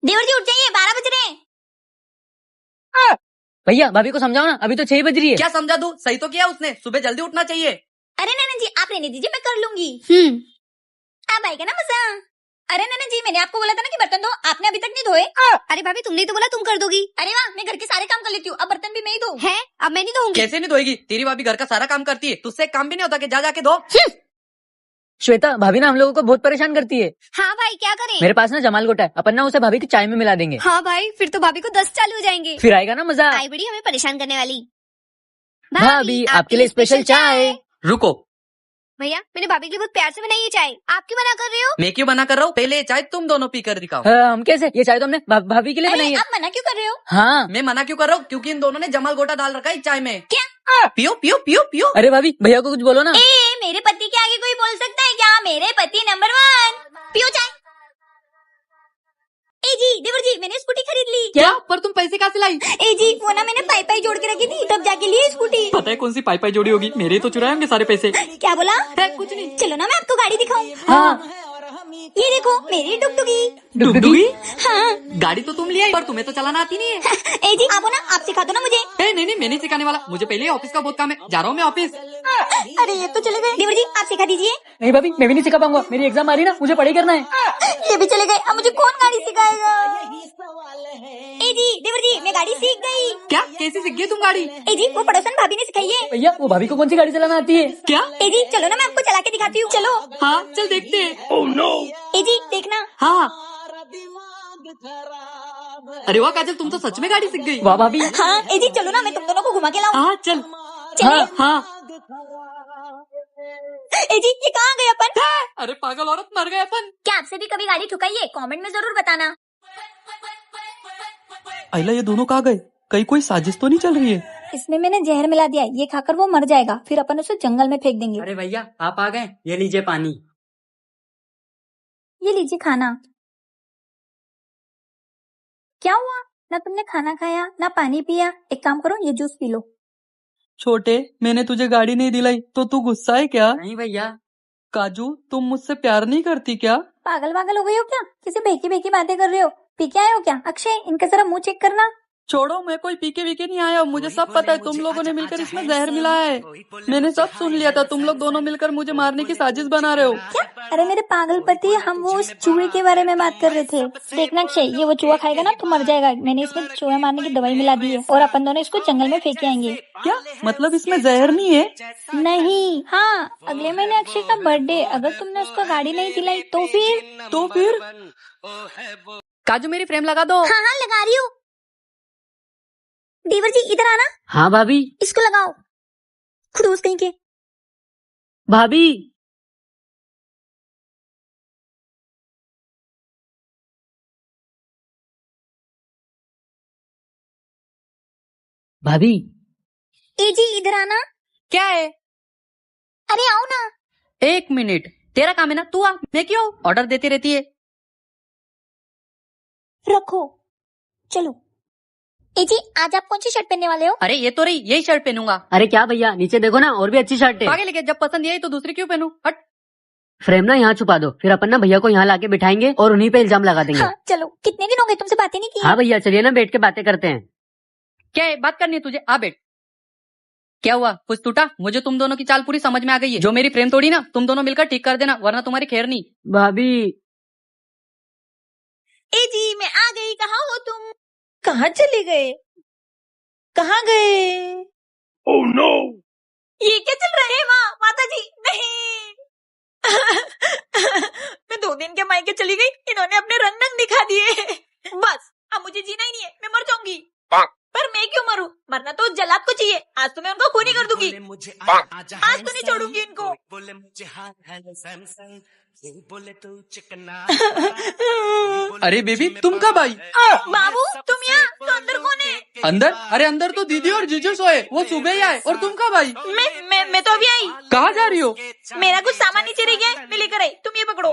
देवर जी उठ जाइए, 12 बज रहे हैं। भैया भाभी को समझाओ ना, अभी तो 6 बज रही है। क्या समझा दूं? सही तो किया उसने, सुबह जल्दी उठना चाहिए। अरे नैना जी आप रहने दीजिए, मैं कर लूंगी। अब आएगा ना मजा। अरे नैना जी मैंने आपको बोला था ना कि बर्तन धो, आपने अभी तक नहीं धोए। अरे भाभी तुमने तो बोला तुम कर दोगी। अरे वाह, मैं घर के सारे काम कर लेती हूँ, अब बर्तन भी मैं ही धोऊं। है अब मैं नहीं धोऊंगी। कैसे नहीं धोएगी? तेरी भाभी घर का सारा काम करती है, तुझसे एक काम भी नहीं होता कि जा जाके धो। श्वेता भाभी ना हम लोगों को बहुत परेशान करती है। हाँ भाई क्या करें। मेरे पास ना जमाल गोटा है, अपन ना उसे भाभी की चाय में मिला देंगे। हाँ भाई फिर तो भाभी को 10 चालू हो जाएंगे। फिर आएगा ना मजा। आई बड़ी हमें परेशान करने वाली। भाभी आपके लिए स्पेशल चाय। रुको, भैया मैंने भाभी के लिए बहुत प्यार से बनाई है चाय, आप क्यों मना कर रहे हो। मैं क्यों मना कर रहा हूँ? पहले ये चाय तुम दोनों पी कर दिखाओ। हम कैसे? ये चाय तो हमने भाभी के लिए बनाई है। आप मना क्यों कर रहे हो? हाँ मैं मना क्यों कर रहा हूँ? क्योंकि इन दोनों ने जमाल गोटा डाल रखा है इस चाय में। क्या? पियो पियो पियो पियो। अरे भाभी भैया को कुछ बोलो ना। मेरे पति के आगे कोई बोल सकता है क्या? मेरे पति नंबर 1। पियो चाय। ए जी देवर जी मैंने स्कूटी खरीद ली। क्या? पर तुम पैसे कहाँ से लाई? ए जी वो ना मैंने पाई जोड़ के रखी थी, तब जाके लिए स्कूटी। पता है कौन सी पाई जोड़ी होगी? मेरे तो चुराए होंगे सारे पैसे। क्या बोला? कुछ नहीं। चलो ना मैं आपको गाड़ी दिखाऊं। हाँ ये देखो मेरी डुगडुगी। डुगडुगी? हाँ गाड़ी तो तुम ले आई, पर तुम्हें तो चलाना आती नहीं है। ए जी आप हो ना, आप सिखा दो ना मुझे। नहीं, मैं नहीं सिखाने वाला, मुझे पहले ऑफिस का बहुत काम है, जा रहा हूँ मैं ऑफिस। अरे ये तो चले गए। देवर जी आप सिखा दीजिए। नहीं भाभी मैं भी नहीं सिखा पाऊंगा, मेरी एग्जाम आ रही ना, मुझे पढ़ाई करना है। ये भी चले गए, अब मुझे कौन गाड़ी सिखाएगा? ए जी देवर जी मैं गाड़ी सीख गई। क्या? कैसे सीख गई तुम गाड़ी? ए जी वो पड़ोसन भाभी ने सिखाई है। भैया वो भाभी को कौन सी गाड़ी चलाना आती है? क्या? ए जी चलो ना मैं आपको चला के दिखाती हूँ, चलो। हाँ चल देखते हैं। ए जी देखना। हाँ। अरे वाह काजल, तुम तो सच में गाड़ी सीख गई। वाह भाभी। हाँ ए जी चलो ना मैं तुम दोनों को घुमा के लाऊं। हाँ चल। चलिए। हाँ। ए जी ये कहाँ गए अपन? अरे पागल औरत, मर गए अपन। क्या आपसे भी कभी गाड़ी ठुकाई है? कमेंट में जरूर बताना। अहिला ये दोनों कहाँ गए? कहीं कोई साजिश तो नहीं चल रही है? इसमें मैंने जहर मिला दिया है, ये खाकर वो मर जाएगा, फिर अपन उसे जंगल में फेंक देंगे। अरे भैया आप आ गए, ये लीजिए पानी। ये लीजिए खाना। क्या हुआ? ना तुमने खाना खाया ना पानी पिया, एक काम करो ये जूस पी लो। छोटे, मैंने तुझे गाड़ी नहीं दिलाई तो तू गुस्सा है क्या? नहीं भैया। काजू, तुम मुझसे प्यार नहीं करती क्या? पागल वागल हो गई हो क्या? किसी बेकी बेकी बातें कर रहे हो? पी के आए हो क्या? अक्षय इनका जरा मुंह चेक करना। छोड़ो, मैं कोई पीके वीके नहीं आया, मुझे सब पता है, तुम लोगों ने मिलकर इसमें जहर मिलाया है। मैंने सब सुन लिया था, तुम लोग दोनों मिलकर मुझे मारने की साजिश बना रहे हो। क्या? अरे मेरे पागल पति, हम वो उस चूहे के बारे में बात कर रहे थे। देखना अक्षय, ये वो चूहा खाएगा ना तो मर जाएगा, मैंने इसमें चूहा मारने की दवाई मिला दी है और अपन दोनों इसको जंगल में फेंके आएंगे। क्या मतलब इसमें जहर नहीं है? नहीं। हाँ अगले महीने अक्षय का बर्थडे, अगर तुमने उसको गाड़ी नहीं दिलाई तो फिर काजू मेरी फ्रेम लगा दो। हाँ हाँ लगा रही हूँ। देवर जी इधर आना। हाँ भाभी। इसको लगाओ, खड़ूस कहीं के। भाभी भाभी। ए जी इधर आना। क्या है? अरे आओ ना। 1 मिनट, तेरा काम है ना, तू आ, मैं क्यों ऑर्डर देती रहती है। रखो, चलो। ए जी आज आप कौन सी शर्ट पहनने वाले हो? अरे ये तो रही, यही शर्ट पहनूंगा। अरे क्या भैया, नीचे देखो ना, और भी अच्छी शर्ट है। पागल है क्या? जब पसंद यही तो दूसरी क्यों पहनूं? हट। फ्रेम ना यहाँ छुपा दो, फिर अपन ना भैया को यहाँ लाके बिठाएंगे और उन्हीं पे इल्जाम लगा देंगे। हाँ चलो, कितने दिन हो गए तुमसे बातें नहीं की। हाँ भैया चलिए ना, बैठ के बातें करते हैं। क्या है, बात करनी है तुझे? आ बैठ। क्या हुआ, कुछ टूटा? मुझे तुम दोनों की चाल पूरी समझ में आ गई है। जो मेरी फ्रेम तोड़ी ना, तुम दोनों मिलकर ठीक कर देना, वरना तुम्हारी खैर नहीं। भाभी। ए जी मैं आ गई, कहाँ हो तुम? कहाँ चले गए? कहाँ गए? Oh no! ये क्या चल रहा है? माँ, माता जी नहीं। मैं 2 दिन के मायके चली गई, इन्होंने अपने रंग दिखा दिए। बस अब मुझे जीना ही नहीं है, मैं मर जाऊंगी। पर मैं क्यों मरूं? मरना तो जलाद को चाहिए। आज तो मैं उनको खून ही कर दूंगी। आज तो नहीं छोड़ूंगी इनको। अरे बेबी, तुम कब आई? बाबू तुम यहाँ, तो अंदर कौन है? अंदर? अरे अंदर तो दीदी और जीजू सोए, वो सुबह ही आए। और तुम कब आई? मैं तो अभी आई। कहाँ जा रही हो? मेरा कुछ सामान नीचे रह गया, मैं लेकर आई, तुम ये पकड़ो।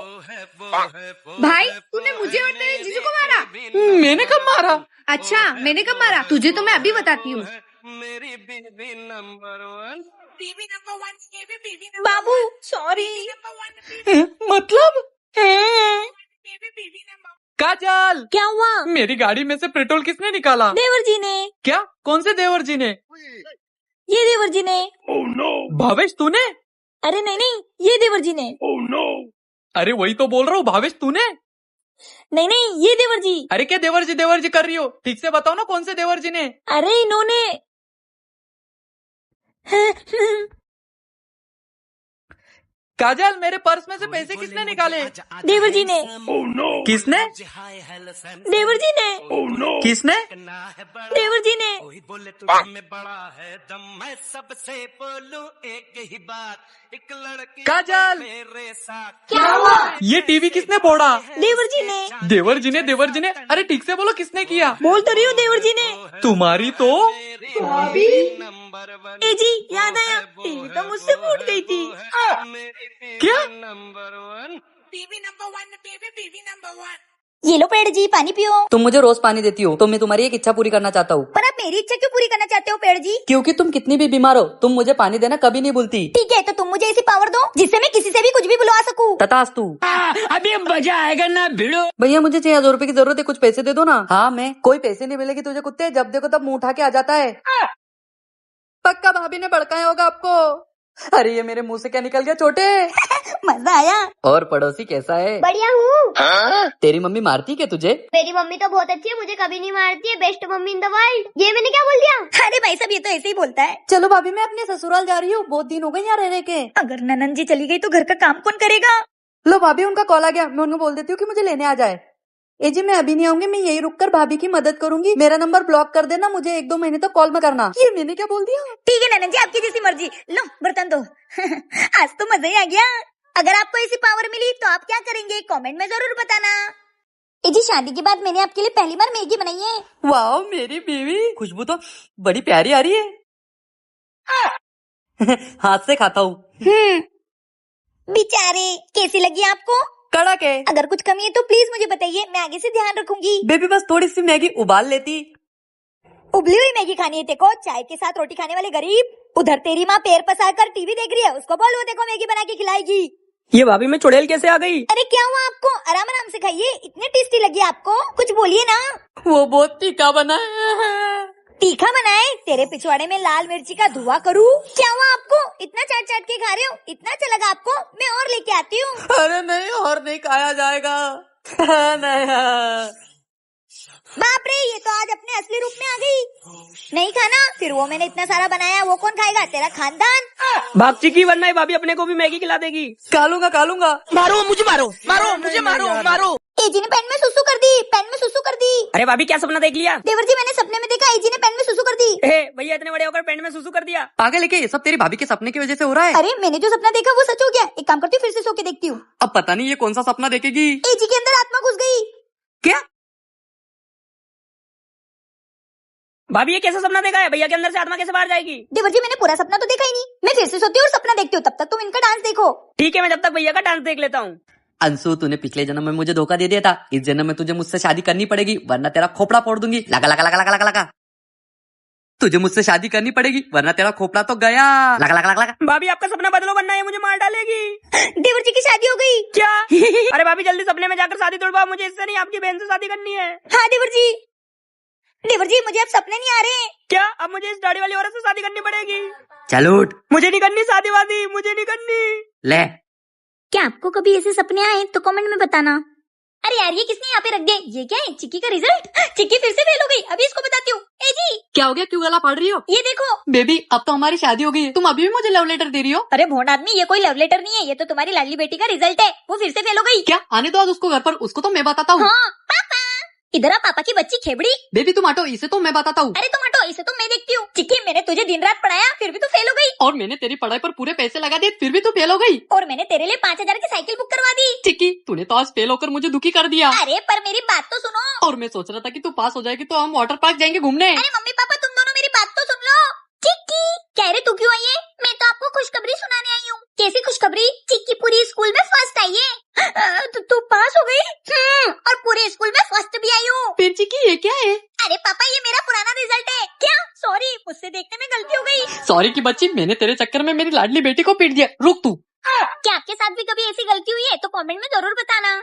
भाई तूने मुझे और तेरे जीजू को मारा? मैंने कब मारा? अच्छा मैंने कब मारा तुझे तो मैं अभी बताती हूँ। बाबू सॉरी। मतलब काजल, क्या हुआ? मेरी गाड़ी में से पेट्रोल किसने निकाला? देवर जी ने। क्या? कौन से देवर जी ने? ये देवर जी ने। भावेश तूने? अरे नहीं नहीं, ये देवर जी ने। अरे वही तो बोल रहा हूँ, भावेश तूने? नहीं नहीं, ये देवर जी। अरे क्या देवर जी कर रही हो? ठीक से बताओ ना कौन से देवर जी ने? अरे इन्होंने। काजल, मेरे पर्स में से पैसे किसने निकाले? देवर जी ने। किसने? देवर जी ने। किसने? देवर जी ने। कोई बोले तुझ में बड़ा है दम, मैं सबसे बोलूं एक ही बात, एक लड़की काजल! मेरे साथ। क्या हुआ? ये टीवी किसने फोड़ा? देवर जी ने। देवर जी ने? अरे ठीक से बोलो, किसने किया? बोल तो रही हूँ, देवर जी ने। तुम्हारी तो नंबर वन ए जी, याद आया, टीवी तो मुझसे फूट गई थी। क्या? नंबर वन ये लो पेड़ जी, पानी पियो। तुम मुझे रोज पानी देती हो, तो मैं तुम्हारी एक इच्छा पूरी करना चाहता हूँ। पर आप मेरी इच्छा क्यों पूरी करना चाहते हो पेड़ जी? क्योंकि तुम कितनी भी बीमार हो, तुम मुझे पानी देना कभी नहीं भूलती। ठीक है, तो तुम मुझे ऐसी पावर दो जिससे मैं किसी से भी कुछ भी बुलवा सकूं। तथास्तु। अभी मजा आएगा ना भिड़ो। भैया मुझे 6,000 रुपए की जरूरत है, कुछ पैसे दे दो ना। हाँ मैं। कोई पैसे नहीं मिलेगी तुझे कुत्ते, जब देखो तब मुंह उठा के आ जाता है। पक्का भाभी ने भड़काया होगा आपको। अरे ये मेरे मुंह से क्या निकल गया छोटे? मजा आया। और पड़ोसी कैसा है? बढ़िया हूँ। तेरी मम्मी मारती क्या तुझे? मेरी मम्मी तो बहुत अच्छी है, मुझे कभी नहीं मारती है। Best mummy in the world. ये मैंने क्या बोल दिया? अरे भाई साहब, ये तो ऐसे ही बोलता है। चलो भाभी, मैं अपने ससुराल जा रही हूँ, बहुत दिन हो गए यहाँ रहने के। अगर ननन जी चली गई तो घर का काम कौन करेगा? लो भाभी, उनका कॉल आ गया, मैं उनको बोल देती हूँ कि मुझे लेने आ जाए। ए जी, मैं अभी नहीं आऊंगी, मैं यही रुककर भाभी की मदद करूंगी। मेरा नंबर ब्लॉक कर देना, मुझे 1-2 महीने तक कॉल मत करना। ये मैंने क्या बोल दिया? ठीक है ननन जी, आपकी जैसी मर्जी। लो बर्तन दो। आज तो मजा ही आ गया। अगर आपको ऐसी पावर मिली तो आप क्या करेंगे, कमेंट में जरूर बताना। ए जी, शादी के बाद मैंने आपके लिए पहली बार मैगी बनाई है। वाह मेरी बीवी, खुशबू तो बड़ी प्यारी आ रही है। हाथ से खाता हूँ। बेचारे, कैसी लगी आपको? कड़क है। अगर कुछ कमी है तो प्लीज मुझे बताइए, मैं आगे से ध्यान रखूंगी। बेबी बस थोड़ी सी मैगी उबाल लेती। उबली हुई मैगी खानी है तेको, चाय के साथ रोटी खाने वाले गरीब। उधर तेरी माँ पैर पसार कर टीवी देख रही है, उसको बोल वो देखो मैगी बना के खिलाएगी। ये भाभी में चुड़ैल कैसे आ गई? अरे क्या हुआ आपको? आराम आराम से खाइए, इतने टेस्टी लगी आपको, कुछ बोलिए ना। वो बहुत तीखा बना है। तीखा बनाए? तेरे पिछवाड़े में लाल मिर्ची का धुआं करूँ? क्या हुआ आपको? इतना चाट चाट के खा रहे हो, इतना अच्छा लगा आपको? मैं और लेके आती हूँ। अरे नहीं, और नहीं खाया जाएगा। नहीं। बाप रे, ये तो आज अपने असली रूप में आ गई। नहीं खाना? फिर वो मैंने इतना सारा बनाया, वो कौन खाएगा? तेरा खानदान। भाग चिकी, वरना ये भाभी अपने को भी मैगी खिला देगी। कालूंगा। मारो मुझे, मारो। एजी ने पेन में सुसु कर दी, पेन में सुसु कर दी। अरे भाभी, क्या सपना देख लिया? देवर जी, मैंने सपने में देखा एजी ने पेन में सुसु कर दी। भैया इतने बड़े होकर पेंट में सुसु कर दिया। आगे लेके, ये सब तेरी भाभी के सपने की वजह से हो रहा है। अरे मैंने जो सपना देखा वो सच हो गया। एक काम करती हूँ, फिर से सो के देखती हूँ। अब पता नहीं ये कौन सा सपना देखेगी। एजी के अंदर आत्मा घुस गई। क्या? भाभी ये कैसा सपना देखा है? भैया के अंदर से आत्मा कैसे बाहर जाएगी? देवर जी, मैंने पूरा सपना तो देखा ही नहीं। मैं फिर से सोती हूँ और सपना देखती हूँ, तब तक तुम इनका डांस देखो। ठीक है, मैं जब तक भैया का डांस देख लेता हूँ। अंशु, तूने पिछले जन्म में मुझे धोखा दे दिया था, इस जन्म में तुझे मुझसे शादी करनी पड़ेगी, वरना तेरा खोपड़ा फोड़ दूंगी। लगा। तुझे मुझसे शादी करनी पड़ेगी, वरना तेरा खोपड़ा तो गया। लगा। भाभी आपका सपना बदलो, वरना ये मुझे मार डालेगी। देवर जी की शादी हो गई। क्या? अरे भाभी जल्दी सपने में जाकर शादी तोड़वाओ, मुझे इससे नहीं आपकी बहन से शादी करनी है। हाँ देवर जी, मुझे अब सपने नहीं आ रहे। क्या? अब मुझे इस दाढ़ी वाली औरत से शादी करनी पड़ेगी? चलो उठ। मुझे नहीं करनी शादी वादी, मुझे नहीं करनी। ले। क्या आपको कभी ऐसे सपने आए तो कमेंट में बताना। अरे यार, ये किसने यहाँ पे रख दिए? ये क्या है? चिक्की का रिजल्ट। चिक्की फिर से फेल हो गई, अभी इसको बताती हूँ। ए जी, क्या हो गया? क्यों गला फाड़ रही हो? ये देखो। बेबी, अब तो हमारी शादी हो गई है, तुम अभी भी मुझे लव लेटर दे रही हो? अरे भोंड आदमी, ये कोई लव लेटर नहीं है, ये तो तुम्हारी लाडली बेटी का रिजल्ट है। वो फिर से फेल हो गई। क्या? आने दो आज उसको घर पर, उसको तो मैं बताता हूँ। हाँ पापा, इधर आ पापा की बच्ची खेबड़ी। बेबी तुम हटो, इसे तो मैं बताता हूँ। अरे तुम हटो, इसे तो मैं देखती हूँ। चिक्की, मैंने तुझे दिन रात पढ़ाया, फिर भी तू फेल हो गई। और मैंने तेरी पढ़ाई पर पूरे पैसे लगा दिए, फिर भी तू फेल हो गई। और मैंने तेरे लिए 5,000 की साइकिल बुक करवा दी। चिक्की, तूने तो आज फेल होकर मुझे दुखी कर दिया। अरे पर मेरी बात तो सुनो। और मैं सोच रहा था कि तू पास हो जाएगी तो हम वाटर पार्क जाएंगे घूमने। अरे मम्मी पापा, तुम दोनों मेरी बात तो सुन लो। चिक्की, कह रहे तू क्यों आई है? मैं तो आपको खुशखबरी सुनाने आई हूँ। कैसी खुशखबरी? चिक्की पूरी स्कूल में फर्स्ट आई है। तू पास हो गई? और पूरे स्कूल में फर्स्ट भी आई हूँ। फिर चिक्की ये क्या है? अरे पापा, ये मेरा पुराना रिजल्ट है। क्या? सॉरी, मुझसे देखने में गलती हो गई। सॉरी की बच्ची, मैंने तेरे चक्कर में मेरी लाडली बेटी को पीट दिया। रुक तू। क्या आपके साथ भी कभी ऐसी गलती हुई है तो कमेंट में जरूर बताना।